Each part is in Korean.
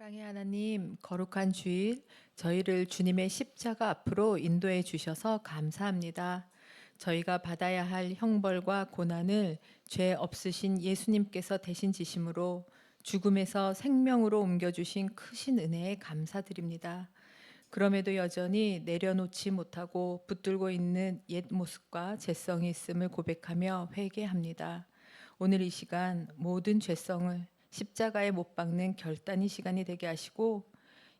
사랑의 하나님, 거룩한 주일, 저희를 주님의 십자가 앞으로 인도해 주셔서 감사합니다. 저희가 받아야 할 형벌과 고난을 죄 없으신 예수님께서 대신 지심으로 죽음에서 생명으로 옮겨주신 크신 은혜에 감사드립니다. 그럼에도 여전히 내려놓지 못하고 붙들고 있는 옛 모습과 죄성이 있음을 고백하며 회개합니다. 오늘 이 시간 모든 죄성을 십자가에 못 박는 결단의 시간이 되게 하시고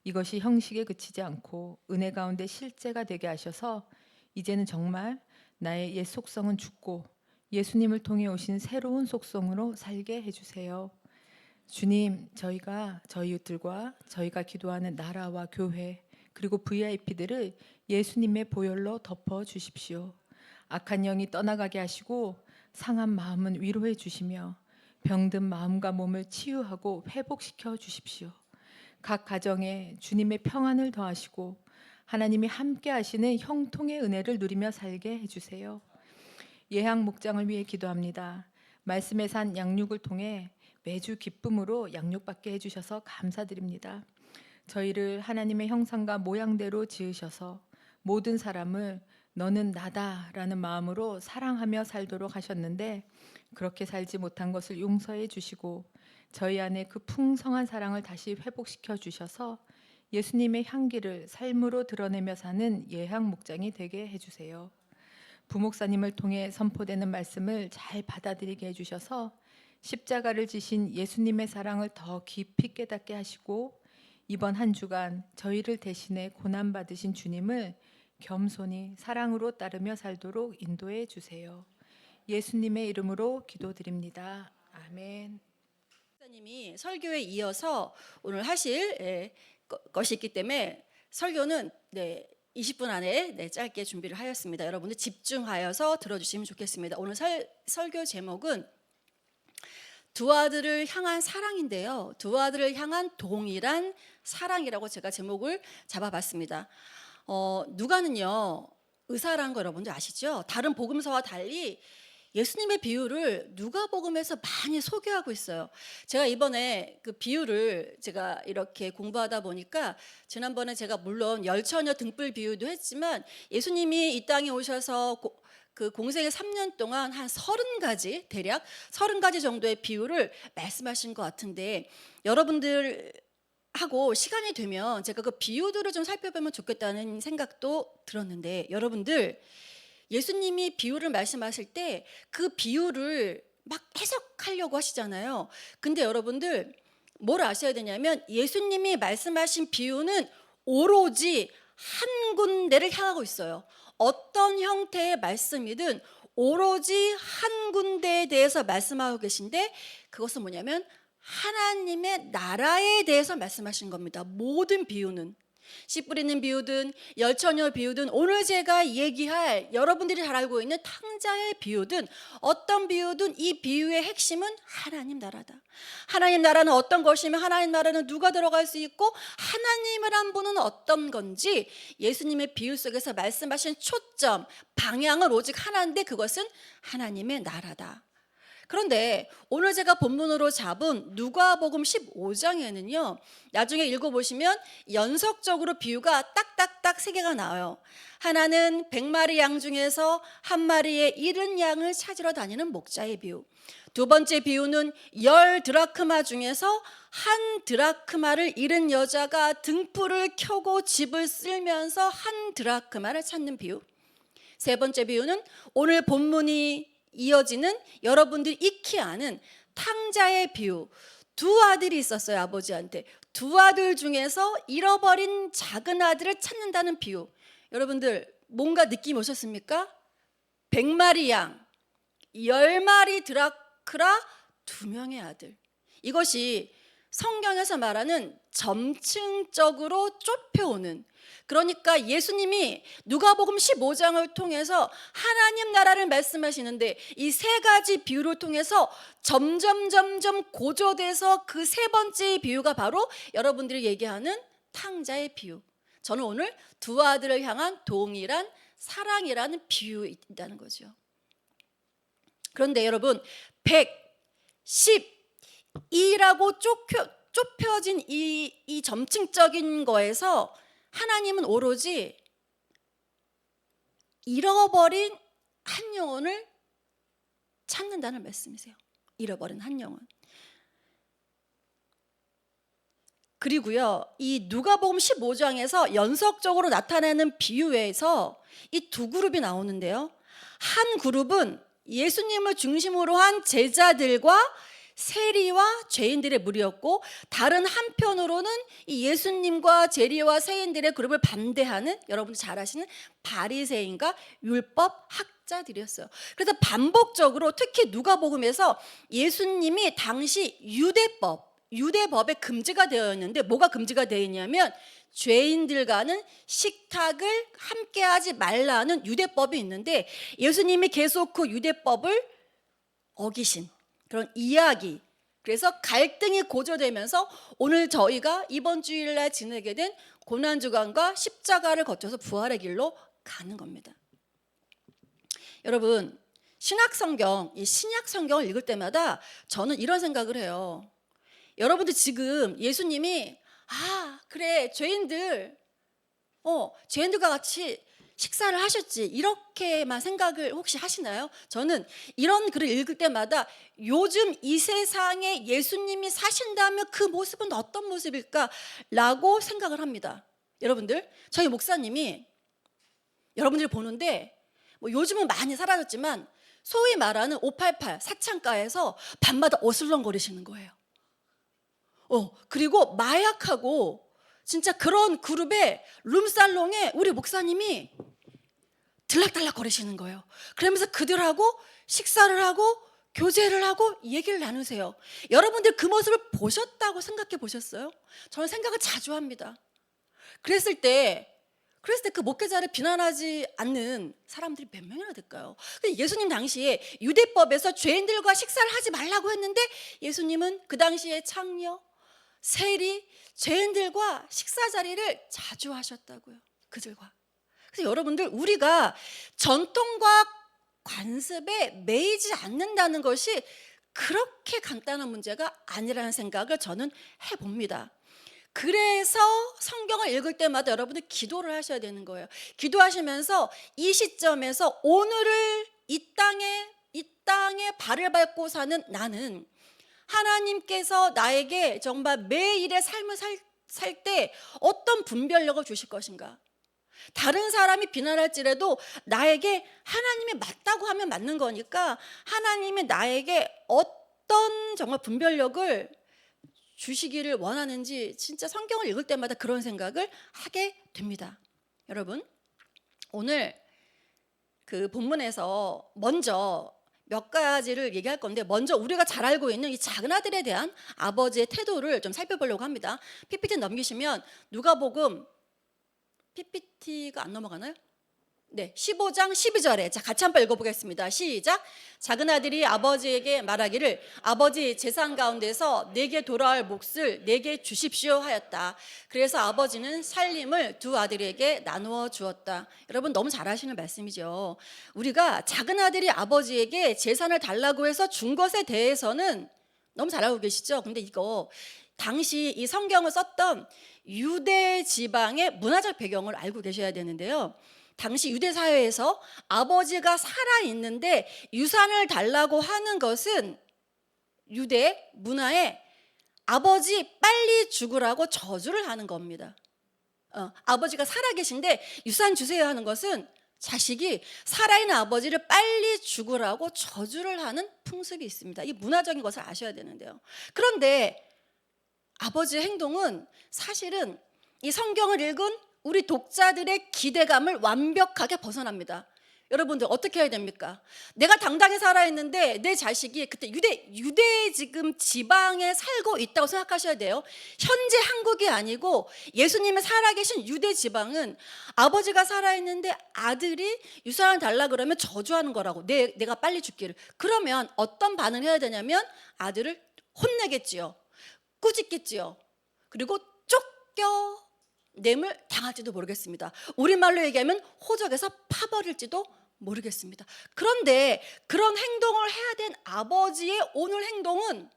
이것이 형식에 그치지 않고 은혜 가운데 실제가 되게 하셔서 이제는 정말 나의 옛 속성은 죽고 예수님을 통해 오신 새로운 속성으로 살게 해주세요. 주님, 저희가 저희 이웃들과 저희가 기도하는 나라와 교회 그리고 VIP들을 예수님의 보혈로 덮어 주십시오. 악한 영이 떠나가게 하시고 상한 마음은 위로해 주시며 병든 마음과 몸을 치유하고 회복시켜 주십시오. 각 가정에 주님의 평안을 더하시고 하나님이 함께 하시는 형통의 은혜를 누리며 살게 해주세요. 예향 목장을 위해 기도합니다. 말씀의 산 양육을 통해 매주 기쁨으로 양육받게 해주셔서 감사드립니다. 저희를 하나님의 형상과 모양대로 지으셔서 모든 사람을 너는 나다라는 마음으로 사랑하며 살도록 하셨는데 그렇게 살지 못한 것을 용서해 주시고 저희 안에 그 풍성한 사랑을 다시 회복시켜 주셔서 예수님의 향기를 삶으로 드러내며 사는 예향 목장이 되게 해주세요. 부목사님을 통해 선포되는 말씀을 잘 받아들이게 해주셔서 십자가를 지신 예수님의 사랑을 더 깊이 깨닫게 하시고 이번 한 주간 저희를 대신해 고난받으신 주님을 겸손히 사랑으로 따르며 살도록 인도해 주세요. 예수님의 이름으로 기도드립니다. 아멘. 목사님이 설교에 이어서 오늘 하실 것이 있기 때문에 설교는 20분 안에 짧게 준비를 하였습니다. 여러분들 집중하여서 들어주시면 좋겠습니다. 오늘 설교 제목은 두 아들을 향한 사랑인데요. 두 아들을 향한 동일한 사랑이라고 제가 제목을 잡아봤습니다. 누가는요 의사라는 거 여러분들 아시죠? 다른 복음서와 달리 예수님의 비유를 누가복음에서 많이 소개하고 있어요. 제가 이번에 그 비유를 제가 이렇게 공부하다 보니까 지난번에 제가 물론 열처녀 등불 비유도 했지만 예수님이 이 땅에 오셔서 그 공생의 3년 동안 한 30가지 대략 30가지 정도의 비유를 말씀하신 것 같은데 여러분들 하고 시간이 되면 제가 그 비유들을 좀 살펴보면 좋겠다는 생각도 들었는데 여러분들 예수님이 비유를 말씀하실 때 그 비유를 막 해석하려고 하시잖아요. 근데 여러분들 뭘 아셔야 되냐면 예수님이 말씀하신 비유는 오로지 한 군데를 향하고 있어요. 어떤 형태의 말씀이든 오로지 한 군데에 대해서 말씀하고 계신데 그것은 뭐냐면 하나님의 나라에 대해서 말씀하신 겁니다. 모든 비유는 씨 뿌리는 비유든 열처녀 비유든 오늘 제가 얘기할 여러분들이 잘 알고 있는 탕자의 비유든 어떤 비유든 이 비유의 핵심은 하나님 나라다. 하나님 나라는 어떤 것이며 하나님 나라는 누가 들어갈 수 있고 하나님이란 분은 어떤 건지 예수님의 비유 속에서 말씀하신 초점 방향은 오직 하나인데 그것은 하나님의 나라다. 그런데 오늘 제가 본문으로 잡은 누가복음 15장에는요 나중에 읽어보시면 연속적으로 비유가 딱딱딱 3개가 나와요. 하나는 100마리 양 중에서 한 마리의 잃은 양을 찾으러 다니는 목자의 비유. 두 번째 비유는 10드라크마 중에서 한 드라크마를 잃은 여자가 등불을 켜고 집을 쓸면서 한 드라크마를 찾는 비유. 세 번째 비유는 오늘 본문이 이어지는 여러분들이 익히 아는 탕자의 비유. 두 아들이 있었어요. 아버지한테 두 아들 중에서 잃어버린 작은 아들을 찾는다는 비유. 여러분들 뭔가 느낌 오셨습니까? 100마리 양 10마리 드라크라 2명의 아들. 이것이 성경에서 말하는 점층적으로 좁혀오는, 그러니까 예수님이 누가복음 15장을 통해서 하나님 나라를 말씀하시는데 이 3가지 비유를 통해서 점점 고조돼서 그 3번째 비유가 바로 여러분들이 얘기하는 탕자의 비유. 저는 오늘 두 아들을 향한 동일한 사랑이라는 비유가 있다는 거죠. 그런데 여러분 112라고 좁혀진 이 점층적인 거에서 하나님은 오로지 잃어버린 한 영혼을 찾는다는 말씀이세요. 잃어버린 한 영혼. 그리고요, 이 누가복음 15장에서 연속적으로 나타나는 비유에서 이 두 그룹이 나오는데요. 한 그룹은 예수님을 중심으로 한 제자들과 세리와 죄인들의 무리였고, 다른 한편으로는 이 예수님과 세리와 세인들의 그룹을 반대하는, 여러분들 잘 아시는 바리새인과 율법 학자들이었어요. 그래서 반복적으로 특히 누가복음에서 예수님이 당시 유대법에 금지가 되어 있는데, 뭐가 금지가 되어 있냐면 죄인들과는 식탁을 함께하지 말라는 유대법이 있는데, 예수님이 계속 그 유대법을 어기신 그런 이야기, 그래서 갈등이 고조되면서 오늘 저희가 이번 주일날 지내게 된 고난주간과 십자가를 거쳐서 부활의 길로 가는 겁니다. 여러분, 이 신약 성경을 읽을 때마다 저는 이런 생각을 해요. 여러분들 지금 예수님이 그래, 죄인들과 같이 식사를 하셨지, 이렇게만 생각을 혹시 하시나요? 저는 이런 글을 읽을 때마다 요즘 이 세상에 예수님이 사신다면 그 모습은 어떤 모습일까라고 생각을 합니다. 여러분들, 저희 목사님이 여러분들이 보는데 요즘은 많이 사라졌지만 소위 말하는 588 사창가에서 밤마다 어슬렁거리시는 거예요. 그리고 마약하고 진짜 그런 그룹의 룸살롱에 우리 목사님이 들락달락 거리시는 거예요. 그러면서 그들하고 식사를 하고 교제를 하고 얘기를 나누세요. 여러분들 그 모습을 보셨다고 생각해 보셨어요? 저는 생각을 자주 합니다. 그랬을 때 그 목회자를 비난하지 않는 사람들이 몇 명이나 될까요? 예수님 당시에 유대법에서 죄인들과 식사를 하지 말라고 했는데 예수님은 그 당시에 창녀, 세리, 죄인들과 식사 자리를 자주 하셨다고요. 그들과. 그래서 여러분들, 우리가 전통과 관습에 매이지 않는다는 것이 그렇게 간단한 문제가 아니라는 생각을 저는 해봅니다. 그래서 성경을 읽을 때마다 여러분들 기도를 하셔야 되는 거예요. 기도하시면서 이 시점에서 오늘을 이 땅에 발을 밟고 사는 나는 하나님께서 나에게 정말 매일의 삶을 살 때 어떤 분별력을 주실 것인가? 다른 사람이 비난할지라도 나에게 하나님이 맞다고 하면 맞는 거니까 하나님이 나에게 어떤 정말 분별력을 주시기를 원하는지 진짜 성경을 읽을 때마다 그런 생각을 하게 됩니다. 여러분, 오늘 그 본문에서 먼저 몇 가지를 얘기할 건데, 먼저 우리가 잘 알고 있는 이 작은 아들에 대한 아버지의 태도를 좀 살펴보려고 합니다. PPT 넘기시면 누가복음, PPT가 안 넘어가나요? 네, 15장 12절에 자, 같이 한번 읽어보겠습니다. 시작. 작은 아들이 아버지에게 말하기를 아버지, 재산 가운데서 내게 돌아올 몫을 내게 주십시오 하였다. 그래서 아버지는 살림을 두 아들에게 나누어 주었다. 여러분, 너무 잘 아시는 말씀이죠. 우리가 작은 아들이 아버지에게 재산을 달라고 해서 준 것에 대해서는 너무 잘 알고 계시죠? 근데 이거 당시 이 성경을 썼던 유대 지방의 문화적 배경을 알고 계셔야 되는데요. 당시 유대 사회에서 아버지가 살아있는데 유산을 달라고 하는 것은 유대 문화에 아버지 빨리 죽으라고 저주를 하는 겁니다. 아버지가 살아계신데 유산 주세요 하는 것은 자식이 살아있는 아버지를 빨리 죽으라고 저주를 하는 풍습이 있습니다. 이 문화적인 것을 아셔야 되는데요. 그런데 아버지의 행동은 사실은 이 성경을 읽은 우리 독자들의 기대감을 완벽하게 벗어납니다. 여러분들 어떻게 해야 됩니까? 내가 당당히 살아있는데 내 자식이 그때 유대 지금 지방에 살고 있다고 생각하셔야 돼요. 현재 한국이 아니고 예수님이 살아계신 유대 지방은 아버지가 살아있는데 아들이 유산을 달라 그러면 저주하는 거라고. 내가 빨리 죽기를. 그러면 어떤 반응을 해야 되냐면 아들을 혼내겠지요. 꾸짖겠지요. 그리고 쫓겨냄을 당할지도 모르겠습니다. 우리말로 얘기하면 호적에서 파버릴지도 모르겠습니다. 그런데 그런 행동을 해야 된 아버지의 오늘 행동은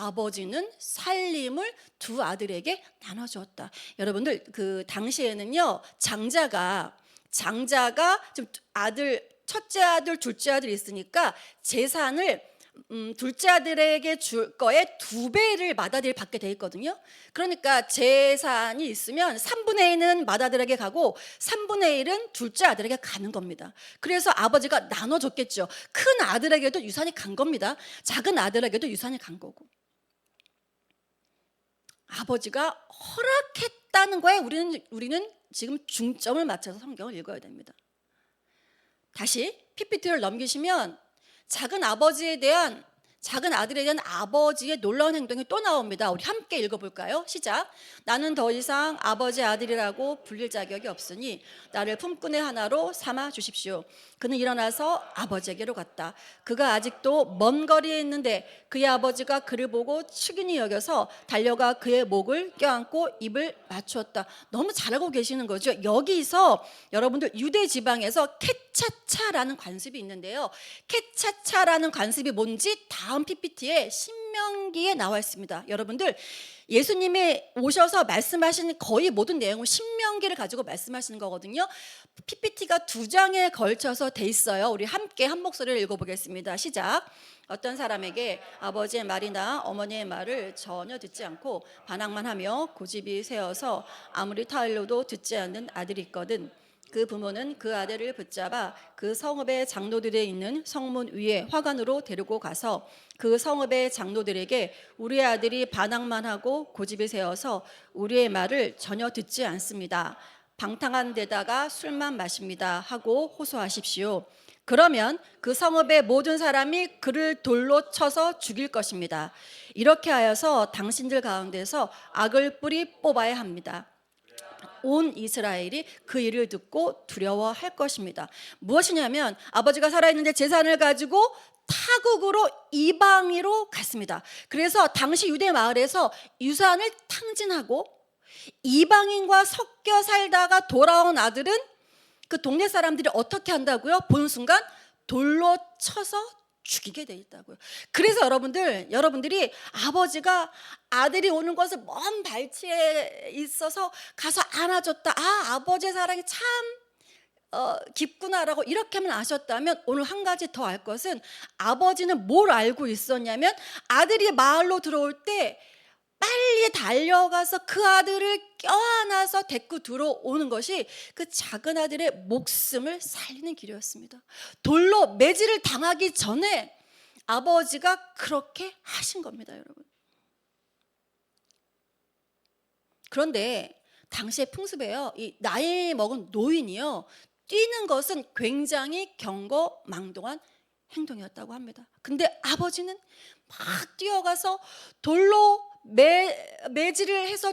아버지는 살림을 두 아들에게 나눠주었다. 여러분들 그 당시에는요, 장자가 좀 아들, 첫째 아들, 둘째 아들 있으니까 재산을 둘째 아들에게 줄 거에 2배를 맏아들이 받게 돼 있거든요. 그러니까 재산이 있으면 3분의 1은 맏아들에게 가고 3분의 1은 둘째 아들에게 가는 겁니다. 그래서 아버지가 나눠줬겠죠. 큰 아들에게도 유산이 간 겁니다. 작은 아들에게도 유산이 간 거고. 아버지가 허락했다는 거에 우리는 지금 중점을 맞춰서 성경을 읽어야 됩니다. 다시 PPT를 넘기시면 작은 아들에 대한 아버지의 놀라운 행동이 또 나옵니다. 우리 함께 읽어볼까요? 시작. 나는 더 이상 아버지 아들이라고 불릴 자격이 없으니 나를 품꾼의 하나로 삼아 주십시오. 그는 일어나서 아버지에게로 갔다. 그가 아직도 먼 거리에 있는데 그의 아버지가 그를 보고 측은히 여겨서 달려가 그의 목을 껴안고 입을 맞추었다. 너무 잘 알고 계시는 거죠. 여기서 여러분들 유대 지방에서 케차차라는 관습이 있는데요. 케차차라는 관습이 뭔지 다음 PPT에 신명기에 나와 있습니다. 여러분들 예수님이 오셔서 말씀하신 거의 모든 내용은 신명기를 가지고 말씀하시는 거거든요. PPT가 2장에 걸쳐서 돼 있어요. 우리 함께 한 목소리를 읽어보겠습니다. 시작. 어떤 사람에게 아버지의 말이나 어머니의 말을 전혀 듣지 않고 반항만 하며 고집이 세어서 아무리 타일러도 듣지 않는 아들이 있거든. 그 부모는 그 아들을 붙잡아 그 성읍의 장로들에 있는 성문 위에 화관으로 데리고 가서 그 성읍의 장로들에게 우리 아들이 반항만 하고 고집이 세어서 우리의 말을 전혀 듣지 않습니다. 방탕한 데다가 술만 마십니다 하고 호소하십시오. 그러면 그 성읍의 모든 사람이 그를 돌로 쳐서 죽일 것입니다. 이렇게 하여서 당신들 가운데서 악을 뿌리 뽑아야 합니다. 온 이스라엘이 그 일을 듣고 두려워할 것입니다. 무엇이냐면 아버지가 살아있는데 재산을 가지고 타국으로 이방으로 갔습니다. 그래서 당시 유대 마을에서 유산을 탕진하고 이방인과 섞여 살다가 돌아온 아들은 그 동네 사람들이 어떻게 한다고요? 보는 순간 돌로 쳐서 죽이게 돼 있다고요. 그래서 여러분들이 아버지가 아들이 오는 것을 먼 발치에 있어서 가서 안아줬다. 아버지의 사랑이 참 깊구나라고 이렇게만 아셨다면 오늘 한 가지 더 알 것은 아버지는 뭘 알고 있었냐면 아들이 마을로 들어올 때 빨리 달려가서 그 아들을 껴안아서 데리고 들어오는 것이 그 작은 아들의 목숨을 살리는 길이었습니다. 돌로 매질을 당하기 전에 아버지가 그렇게 하신 겁니다, 여러분. 그런데 당시의 풍습에요, 이 나이 먹은 노인이요, 뛰는 것은 굉장히 경거망동한 행동이었다고 합니다. 근데 아버지는 막 뛰어가서 돌로 매질을 해서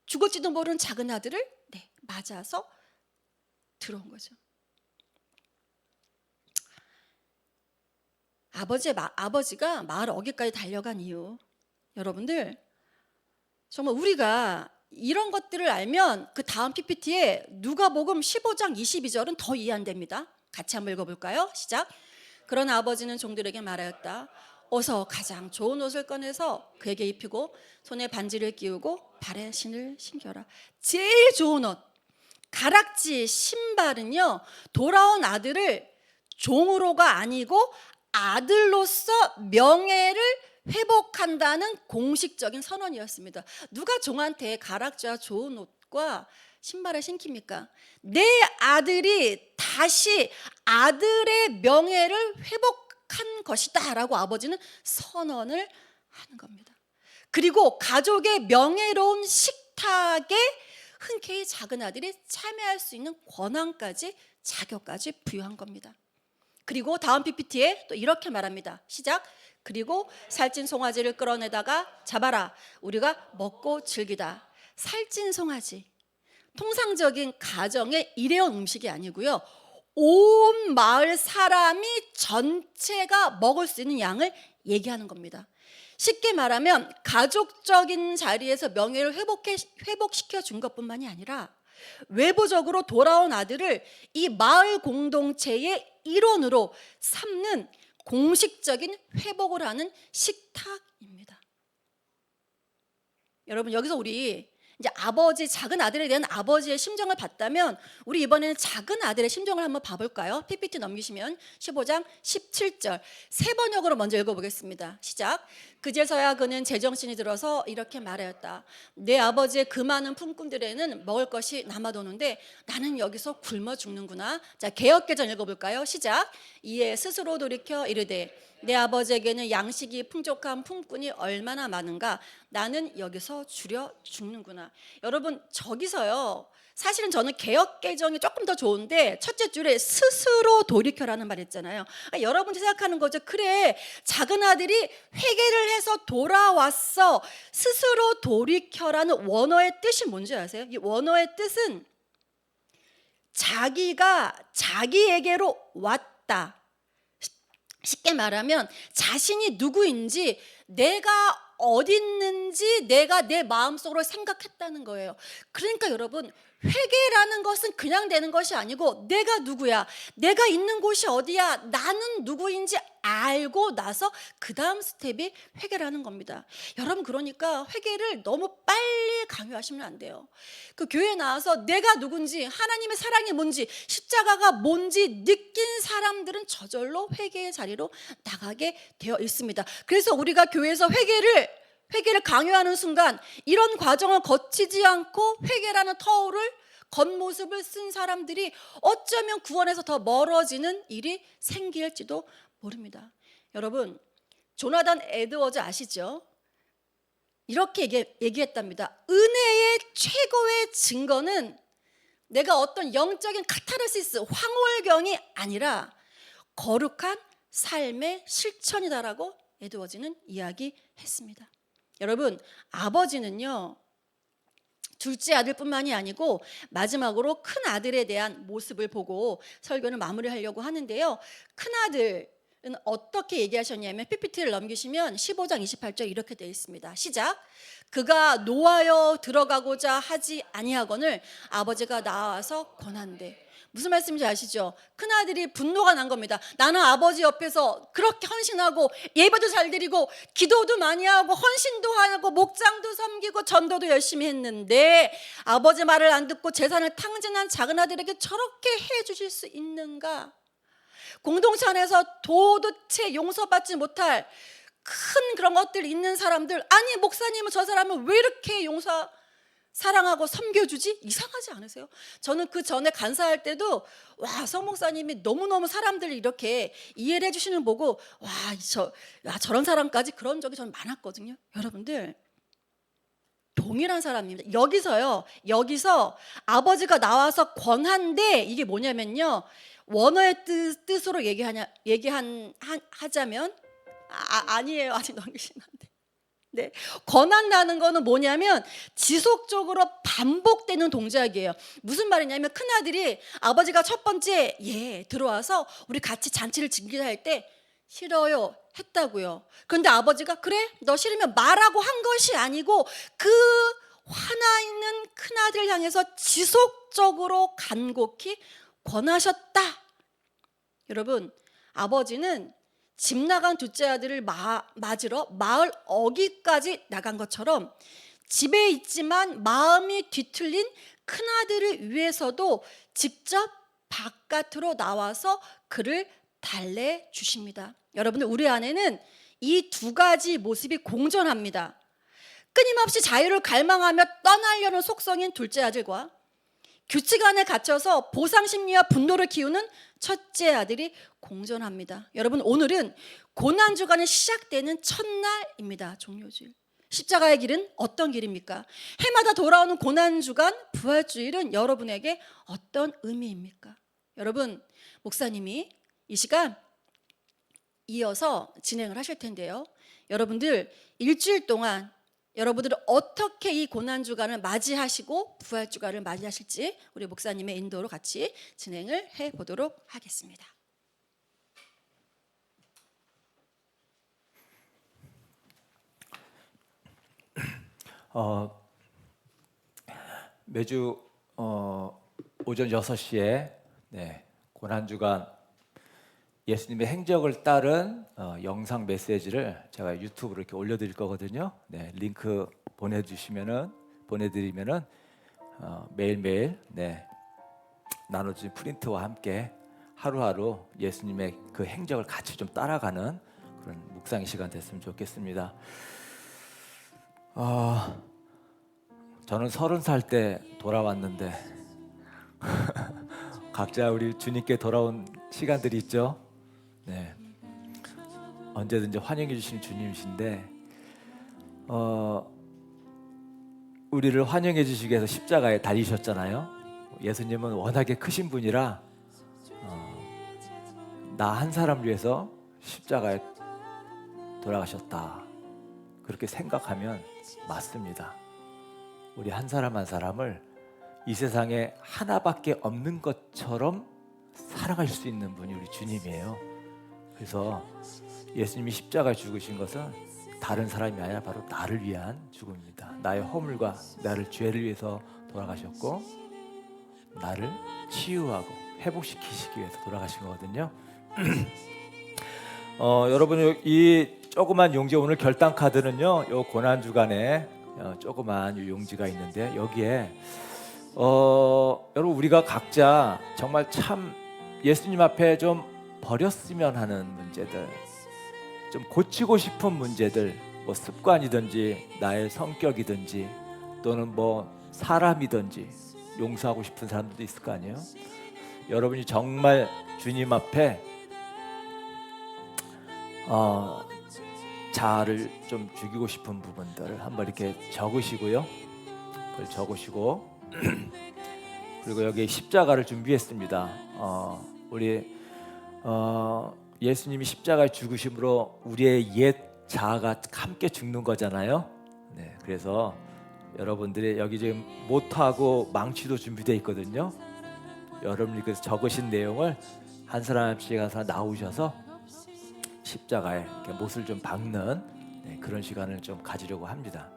죽을지도 모르는 작은 아들을 맞아서 들어온 거죠. 아버지가 마을 어귀까지 달려간 이유, 여러분들 정말 우리가 이런 것들을 알면 그 다음 PPT에 누가복음 15장 22절은 더 이해 안 됩니다. 같이 한번 읽어볼까요? 시작. 그러나 아버지는 종들에게 말하였다. 어서 가장 좋은 옷을 꺼내서 그에게 입히고 손에 반지를 끼우고 발에 신을 신겨라. 제일 좋은 옷, 가락지 신발은요, 돌아온 아들을 종으로가 아니고 아들로서 명예를 회복한다는 공식적인 선언이었습니다. 누가 종한테 가락지와 좋은 옷과 신발을 신깁니까? 내 아들이 다시 아들의 명예를 회복한 것이다 라고 아버지는 선언을 하는 겁니다. 그리고 가족의 명예로운 식탁에 흔쾌히 작은 아들이 참여할 수 있는 권한까지, 자격까지 부여한 겁니다. 그리고 다음 PPT에 또 이렇게 말합니다. 시작. 그리고 살찐 송아지를 끌어내다가 잡아라. 우리가 먹고 즐기다. 살찐 송아지, 통상적인 가정의 일회용 음식이 아니고요, 온 마을 사람이 전체가 먹을 수 있는 양을 얘기하는 겁니다. 쉽게 말하면 가족적인 자리에서 명예를 회복시켜 준 것뿐만이 아니라 외부적으로 돌아온 아들을 이 마을 공동체의 일원으로 삼는 공식적인 회복을 하는 식탁입니다. 여러분 여기서 우리 이제 아버지 작은 아들에 대한 아버지의 심정을 봤다면 우리 이번에는 작은 아들의 심정을 한번 봐볼까요? PPT 넘기시면 15장 17절 세 번역으로 먼저 읽어보겠습니다. 시작. 그제서야 그는 제정신이 들어서 이렇게 말하였다. 내 아버지의 그 많은 품꾼들에는 먹을 것이 남아도는데 나는 여기서 굶어 죽는구나. 자, 개역개정 읽어볼까요? 시작. 이에 스스로 돌이켜 이르되 내 아버지에게는 양식이 풍족한 품꾼이 얼마나 많은가. 나는 여기서 줄여 죽는구나. 여러분 저기서요. 사실은 저는 개역개정이 조금 더 좋은데 첫째 줄에 스스로 돌이켜라는 말 있잖아요. 그러니까 여러분이 생각하는 거죠. 그래 작은 아들이 회개를 해서 돌아왔어. 스스로 돌이켜라는 원어의 뜻이 뭔지 아세요? 이 원어의 뜻은 자기가 자기에게로 왔다. 쉽게 말하면 자신이 누구인지 내가 어디 있는지 내가 내 마음속으로 생각했다는 거예요. 그러니까 여러분 회개라는 것은 그냥 되는 것이 아니고 내가 누구야, 내가 있는 곳이 어디야, 나는 누구인지 알고 나서 그 다음 스텝이 회개라는 겁니다. 여러분 그러니까 회개를 너무 빨리 강요하시면 안 돼요. 그 교회에 나와서 내가 누군지 하나님의 사랑이 뭔지 십자가가 뭔지 느낀 사람들은 저절로 회개의 자리로 나가게 되어 있습니다. 그래서 우리가 교회에서 회개를 강요하는 순간 이런 과정을 거치지 않고 회개라는 터울을 겉모습을 쓴 사람들이 어쩌면 구원에서 더 멀어지는 일이 생길지도 모릅니다. 여러분 조나단 에드워즈 아시죠? 이렇게 얘기했답니다. 은혜의 최고의 증거는 내가 어떤 영적인 카타르시스 황홀경이 아니라 거룩한 삶의 실천이다라고 에드워즈는 이야기했습니다. 여러분 아버지는요 둘째 아들뿐만이 아니고 마지막으로 큰 아들에 대한 모습을 보고 설교를 마무리하려고 하는데요. 큰 아들은 어떻게 얘기하셨냐면 PPT를 넘기시면 15장 28절 이렇게 되어 있습니다. 시작. 그가 노하여 들어가고자 하지 아니하거늘 아버지가 나와서 권한대. 무슨 말씀인지 아시죠? 큰아들이 분노가 난 겁니다. 나는 아버지 옆에서 그렇게 헌신하고 예배도 잘 드리고 기도도 많이 하고 헌신도 하고 목장도 섬기고 전도도 열심히 했는데 아버지 말을 안 듣고 재산을 탕진한 작은 아들에게 저렇게 해주실 수 있는가? 공동체 안에서 도대체 용서받지 못할 큰 그런 것들 있는 사람들, 아니 목사님은 저 사람은 왜 이렇게 사랑하고 섬겨주지? 이상하지 않으세요? 저는 그 전에 간사할 때도 와, 성 목사님이 너무너무 사람들을 이렇게 이해를 해주시는 보고 저런 사람까지 그런 적이 저는 많았거든요. 여러분들 동일한 사람입니다. 여기서 아버지가 나와서 권한데 이게 뭐냐면요, 원어의 뜻으로 하자면 아니에요. 아직 넘기시면 안 돼요. 네, 권한다는 거는 뭐냐면 지속적으로 반복되는 동작이에요. 무슨 말이냐면 큰아들이 아버지가 첫 번째 들어와서 우리 같이 잔치를 즐기자 할 때 싫어요 했다고요. 그런데 아버지가 그래 너 싫으면 말하고 한 것이 아니고 그 화나 있는 큰아들을 향해서 지속적으로 간곡히 권하셨다. 여러분 아버지는 집 나간 둘째 아들을 맞으러 마을 어귀까지 나간 것처럼 집에 있지만 마음이 뒤틀린 큰아들을 위해서도 직접 바깥으로 나와서 그를 달래주십니다. 여러분들 우리 안에는 이 두 가지 모습이 공존합니다. 끊임없이 자유를 갈망하며 떠나려는 속성인 둘째 아들과 규칙 안에 갇혀서 보상심리와 분노를 키우는 첫째 아들이 공존합니다. 여러분 오늘은 고난주간이 시작되는 첫날입니다. 종료주일. 십자가의 길은 어떤 길입니까? 해마다 돌아오는 고난주간 부활주일은 여러분에게 어떤 의미입니까? 여러분 목사님이 이 시간 이어서 진행을 하실 텐데요. 여러분들 일주일 동안 여러분들은 어떻게 이 고난주간을 맞이하시고 부활주간을 맞이하실지 우리 목사님의 인도로 같이 진행을 해보도록 하겠습니다. 매주 오전 6시에 고난주간 예수님의 행적을 따른 영상 메시지를 제가 유튜브로 이렇게 올려드릴 거거든요. 네, 링크 보내드리면은 매일매일 나눠진 프린트와 함께 하루하루 예수님의 그 행적을 같이 좀 따라가는 그런 묵상의 시간 됐으면 좋겠습니다. 저는 30살 때 돌아왔는데 각자 우리 주님께 돌아온 시간들이 있죠. 네, 언제든지 환영해 주시는 주님이신데 우리를 환영해 주시기 위해서 십자가에 달리셨잖아요. 예수님은 워낙에 크신 분이라 나 한 사람 위해서 십자가에 돌아가셨다. 그렇게 생각하면 맞습니다. 우리 한 사람 한 사람을 이 세상에 하나밖에 없는 것처럼 사랑할 수 있는 분이 우리 주님이에요. 그래서 예수님이 십자가에 죽으신 것은 다른 사람이 아니라 바로 나를 위한 죽음입니다. 나의 허물과 나를 죄를 위해서 돌아가셨고 나를 치유하고 회복시키시기 위해서 돌아가신 거거든요. 여러분 이 조그만 용지 오늘 결단 카드는요. 요 고난 주간에 조그만 용지가 있는데 여기에 여러분 우리가 각자 정말 참 예수님 앞에 좀 버렸으면 하는 문제들, 좀 고치고 싶은 문제들, 뭐 습관이든지 나의 성격이든지 또는 뭐 사람이든지 용서하고 싶은 사람들도 있을 거 아니에요. 여러분이 정말 주님 앞에 자아를 좀 죽이고 싶은 부분들을 한번 이렇게 적으시고요. 그걸 적으시고 그리고 여기 십자가를 준비했습니다. 우리 예수님이 십자가에 죽으심으로 우리의 옛 자아가 함께 죽는 거잖아요. 네, 그래서 여러분들이 여기 지금 모토하고 망치도 준비되어 있거든요. 여러분이 그 적으신 내용을 한 사람씩 가서 나오셔서 십자가에 이렇게 못을 좀 박는 그런 시간을 좀 가지려고 합니다.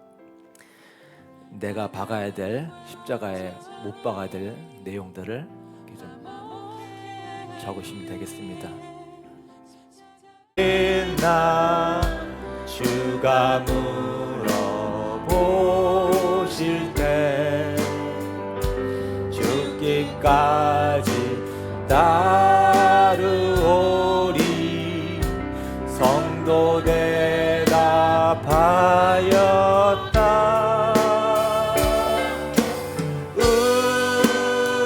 내가 박아야 될 십자가에 못 박아야 될 내용들을 이렇게 좀 적으시면 되겠습니다. 나 주가 물어보실 때 죽기까지 따르오리 성도 대답하였다.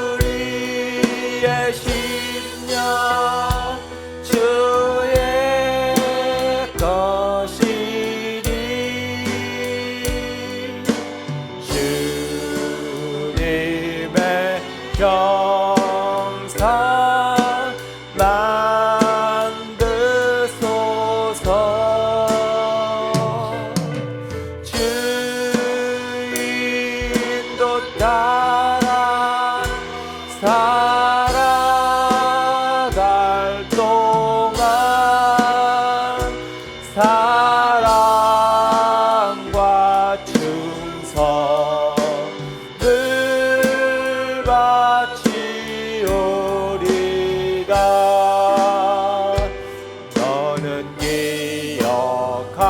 우리의 심령 주의 것이니 주님의 형상 주인도 따라 살아갈 동안 사랑과 충성을 바치오리가 너는 기억하고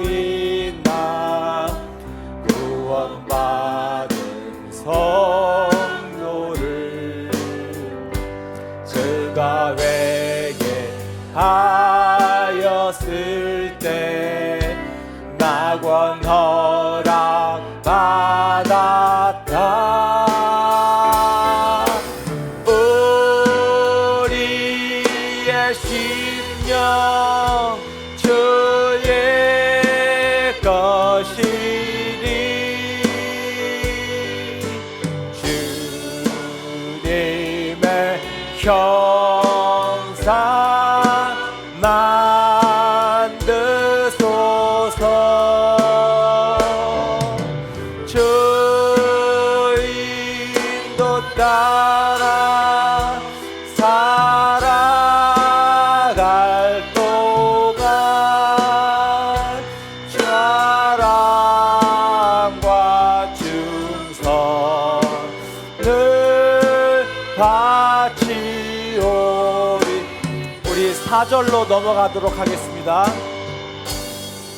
있나 구원받은 성도를 그가 회개하였을 때 낙원 허락 받았다. 우리의 심령 주의 것이니 주님의 형상 만드소서. 주인도 따라 살아갈 동안 사랑과 충성을 바치오리. 4절로 넘어가도록 하겠습니다.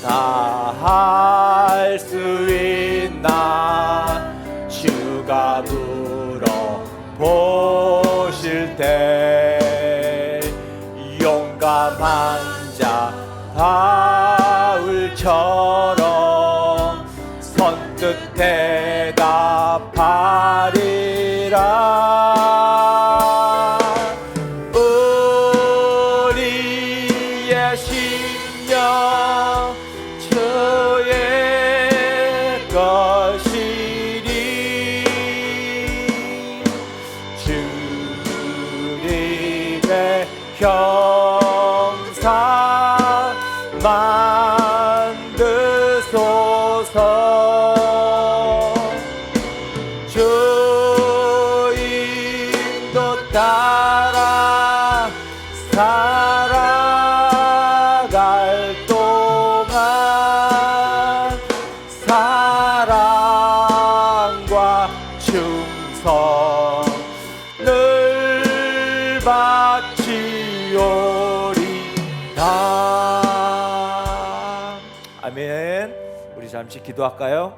다 할 수 있나 주가 물어보실 때 용감한 자 바울처럼 선뜻 대답하리라. 우리의 심령 주의 것이니 주님의 형상 만드소서. 주 인도 따라 살아갈 동안 사랑과 충성을 바치오리다. 아멘. 우리 잠시 기도할까요?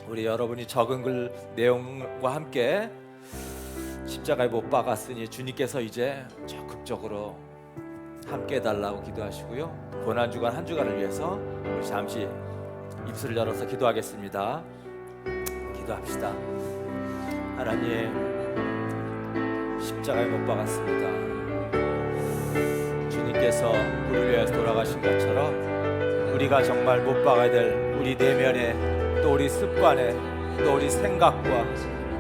우리 여러분이 적은 글 내용과 함께 십자가에 못 박았으니 주님께서 이제 적극적으로 함께 해달라고 기도하시고요. 고난주간 한 주간을 위해서 우리 잠시 입술을 열어서 기도하겠습니다. 기도합시다. 하나님, 십자가에 못 박았습니다. 주님께서 우리를 위해서 돌아가신 것처럼 우리가 정말 못 박아야 될 우리 내면에, 또 우리 습관에, 또 우리 생각과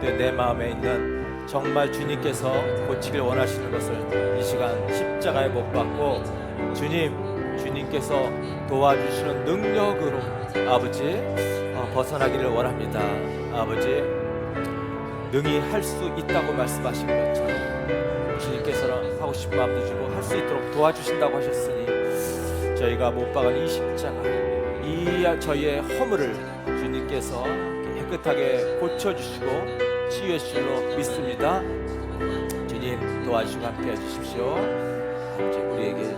또 내 마음에 있는 정말 주님께서 고치길 원하시는 것을 이 시간 십자가에 못 박고 주님께서 도와주시는 능력으로 아버지 벗어나기를 원합니다. 아버지, 능히 할 수 있다고 말씀하신 것처럼 주님께서는 하고 싶은 마음도 주고 할 수 있도록 도와주신다고 하셨으니 저희가 못 박은 이 십자가, 이 저희의 허물을 주님께서 깨끗하게 고쳐주시고 치유해 주실로 믿습니다. 주님 도와주시고 함께 해주십시오. 아버지, 우리에게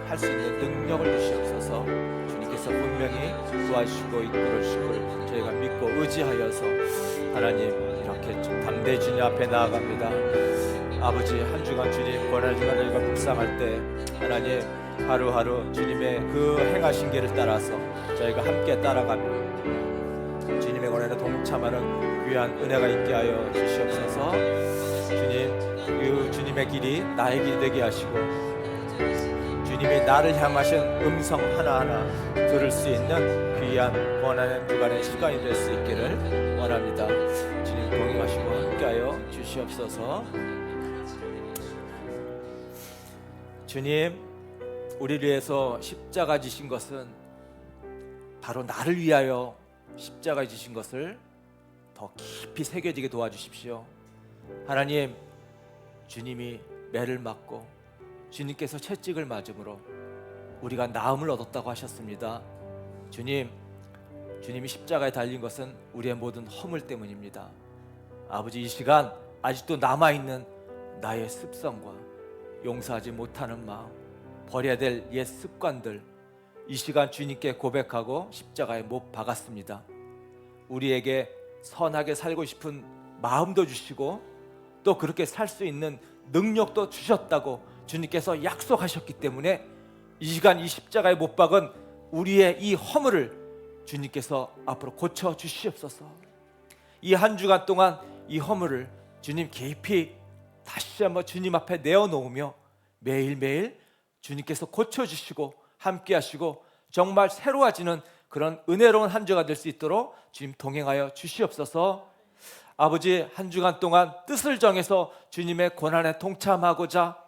할 수 있는 능력을 주시옵소서. 주님께서 분명히 도와주시고 이끌어주시고 저희가 믿고 의지하여서 하나님 이렇게 담대 주님 앞에 나아갑니다. 아버지, 한 주간 주님 고난 주간 저희가 묵상할 때 하나님 하루하루 주님의 그 행하신 길을 따라서 저희가 함께 따라가며 주님의 권한에 동참하는 귀한 은혜가 있게 하여 주시옵소서. 주님, 그 주님의 길이 나의 길이 되게 하시고 주님이 나를 향하신 음성 하나하나 들을 수 있는 귀한 권한의 주간의 시간이 될 수 있기를 원합니다. 주님 동행하시고 함께하여 주시옵소서. 주님, 우리를 위해서 십자가 지신 것은 바로 나를 위하여 십자가 지신 것을 더 깊이 새겨지게 도와주십시오. 하나님, 주님이 매를 맞고 주님께서 채찍을 맞음으로 우리가 나음을 얻었다고 하셨습니다. 주님이 십자가에 달린 것은 우리의 모든 허물 때문입니다. 아버지, 이 시간 아직도 남아있는 나의 습성과 용서하지 못하는 마음, 버려야 될 옛 습관들, 이 시간 주님께 고백하고 십자가에 못 박았습니다. 우리에게 선하게 살고 싶은 마음도 주시고 또 그렇게 살 수 있는 능력도 주셨다고 주님께서 약속하셨기 때문에 이 시간 이 십자가에 못 박은 우리의 이 허물을 주님께서 앞으로 고쳐 주시옵소서. 이 한 주간 동안 이 허물을 주님 깊이 다시 한번 주님 앞에 내어놓으며 매일매일 주님께서 고쳐주시고 함께하시고 정말 새로워지는 그런 은혜로운 한 주가 될 수 있도록 주님 동행하여 주시옵소서. 아버지, 한 주간 동안 뜻을 정해서 주님의 고난에 동참하고자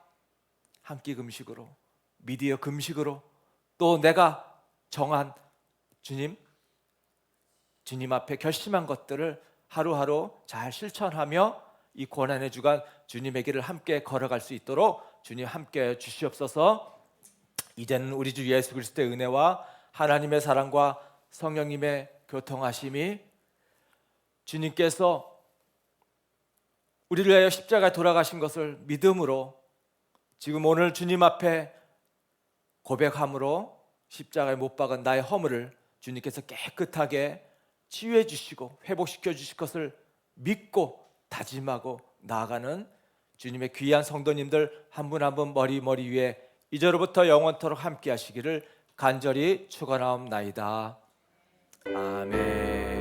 한 끼 금식으로, 미디어 금식으로, 또 내가 정한 주님 앞에 결심한 것들을 하루하루 잘 실천하며 이 고난의 주간 주님의 길을 함께 걸어갈 수 있도록 주님 함께 주시옵소서. 이제는 우리 주 예수 그리스도의 은혜와 하나님의 사랑과 성령님의 교통하심이, 주님께서 우리를 위하여 십자가에 돌아가신 것을 믿음으로 지금 오늘 주님 앞에 고백함으로 십자가에 못 박은 나의 허물을 주님께서 깨끗하게 치유해 주시고 회복시켜 주실 것을 믿고 다짐하고 나아가는 주님의 귀한 성도님들 한 분 한 분 머리 위에 이제로부터 영원토록 함께 하시기를 간절히 축원하옵나이다. 아멘.